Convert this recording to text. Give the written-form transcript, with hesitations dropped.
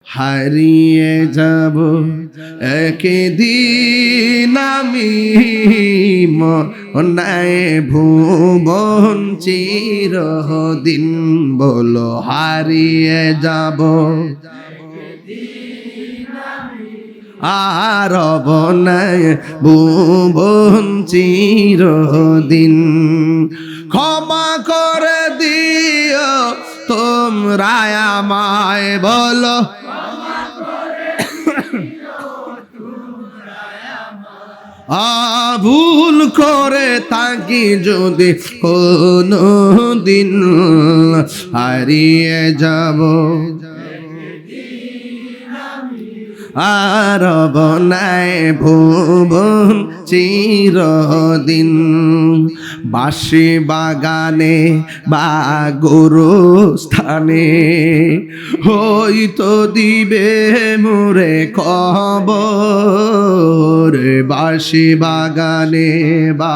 হারিয়ে যাব একদিন আমি মনায় ভুবন চিরদিন বলো হারিয়ে যাব আর বনায় ভুবন চিরদিন ক্ষমা করে দিও তোমরা আমায় বলো ভুল করে থাকি যদি কোনো দিন হারিয়ে যাব আর বনায় ভুবন চিরদিন বাঁশি বাগানে বা গরু স্থানে হয়তো দিবে মোরে খবর বাঁশি বাগানে বা